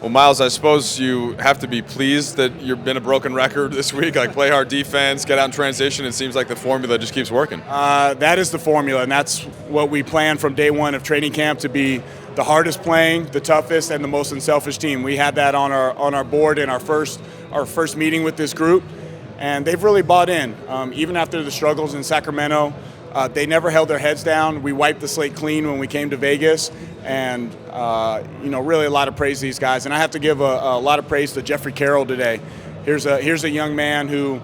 Well, Miles, I suppose you have to be pleased that you've been a broken record this week. Like, play hard defense, get out in transition. It seems like the formula just keeps working. That is the formula, and that's what we planned from day one of training camp, to be the hardest playing, the toughest, and the most unselfish team. We had that on our board in our first meeting with this group, and they've really bought in. Even after the struggles in Sacramento, they never held their heads down. We wiped the slate clean when we came to Vegas, and really a lot of praise to these guys. And I have to give a lot of praise to Jeffrey Carroll today. Here's a young man who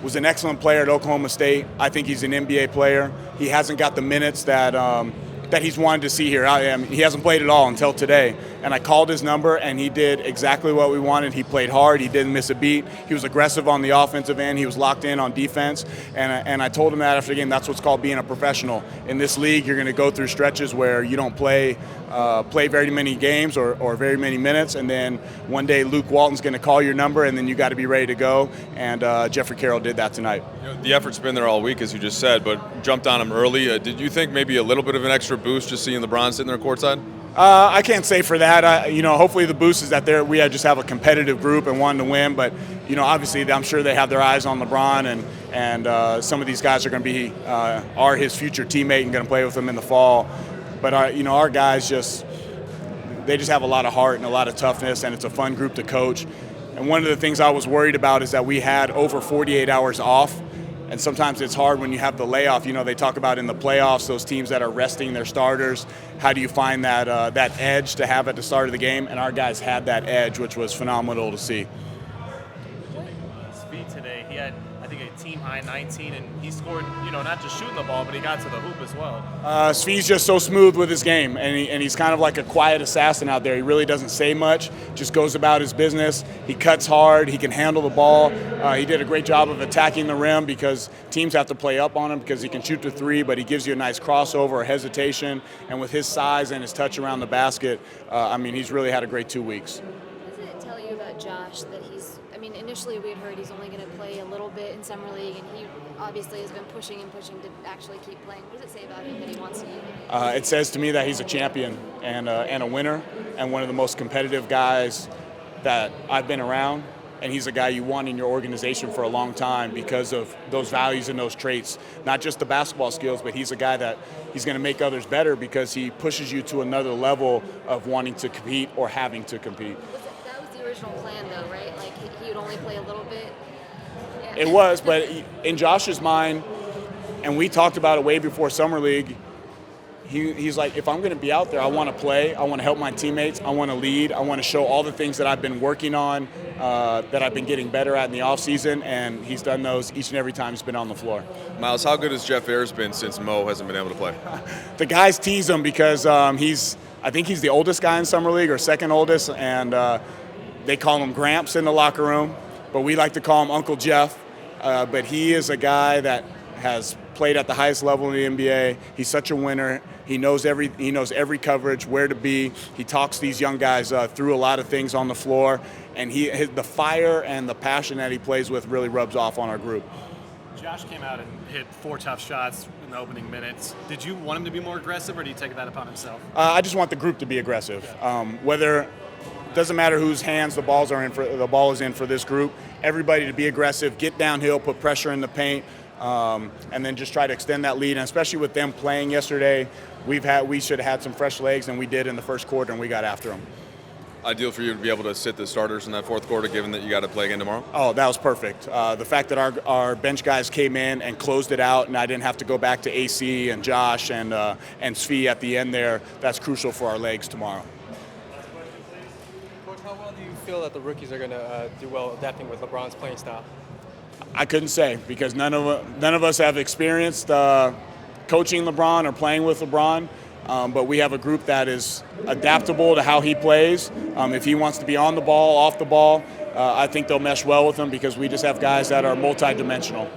was an excellent player at Oklahoma State. I think he's an NBA player. He hasn't got the minutes that he's wanted to see here. He hasn't played at all until today. And I called his number, and he did exactly what we wanted. He played hard. He didn't miss a beat. He was aggressive on the offensive end. He was locked in on defense. And I told him that after the game. That's what's called being a professional. In this league, you're going to go through stretches where you don't play very many games or very many minutes. And then one day Luke Walton's going to call your number, and then you got to be ready to go. And Jeffrey Carroll did that tonight. The effort's been there all week, as you just said, but jumped on him early. Did you think maybe a little bit of an extra boost just seeing LeBron sitting there courtside? I can't say for that. Hopefully the boost is that we just have a competitive group and wanting to win. But obviously, I'm sure they have their eyes on LeBron, and some of these guys are going to be his future teammate and going to play with him in the fall. But our guys just have a lot of heart and a lot of toughness, and it's a fun group to coach. And one of the things I was worried about is that we had over 48 hours off. And sometimes it's hard when you have the layoff. They talk about in the playoffs, those teams that are resting their starters. How do you find that edge to have at the start of the game? And our guys had that edge, which was phenomenal to see. Speed today, he had, I think, a team high 19, and he scored, not just shooting the ball, but he got to the hoop as well. Svi's just so smooth with his game, and he's kind of like a quiet assassin out there. He really doesn't say much, just goes about his business. He cuts hard. He can handle the ball. He did a great job of attacking the rim because teams have to play up on him because he can shoot the three, but he gives you a nice crossover or hesitation. And with his size and his touch around the basket, he's really had a great 2 weeks. What does it tell you about Josh that initially we had heard he's only going to play a little bit in Summer League, and he obviously has been pushing to actually keep playing. What does it say about him that he wants to? It says to me that he's a champion and a winner and one of the most competitive guys that I've been around. And he's a guy you want in your organization for a long time because of those values and those traits, not just the basketball skills, but he's a guy that he's going to make others better because he pushes you to another level of wanting to compete or having to compete. That was the original plan, though, right? Like he would only play a little bit. Yeah. It was, but in Josh's mind, and we talked about it way before Summer League, he's like, if I'm going to be out there, I want to play. I want to help my teammates. I want to lead. I want to show all the things that I've been working on, that I've been getting better at in the offseason, and he's done those each and every time he's been on the floor. Miles, how good has Jeff Ayers been since Mo hasn't been able to play? The guys tease him because I think he's the oldest guy in Summer League or second oldest, and they call him Gramps in the locker room, but we like to call him Uncle Jeff. But he is a guy that has played at the highest level in the NBA. He's such a winner. He knows every coverage, where to be. He talks these young guys through a lot of things on the floor, and the fire and the passion that he plays with really rubs off on our group. Josh came out and hit 4 tough shots in the opening minutes. Did you want him to be more aggressive, or do you take that upon himself? I just want the group to be aggressive. Doesn't matter whose hands the ball is in for this group. Everybody to be aggressive, get downhill, put pressure in the paint, and then just try to extend that lead. And especially with them playing yesterday, we should have had some fresh legs, and we did in the first quarter, and we got after them. Ideal for you to be able to sit the starters in that fourth quarter, given that you got to play again tomorrow? Oh, that was perfect. The fact that our bench guys came in and closed it out, and I didn't have to go back to AC and Josh and Svi at the end there, that's crucial for our legs tomorrow. Coach, how well do you feel that the rookies are going to do well adapting with LeBron's playing style? I couldn't say because none of us have experienced coaching LeBron or playing with LeBron, but we have a group that is adaptable to how he plays. If he wants to be on the ball, off the ball, I think they'll mesh well with him because we just have guys that are multidimensional.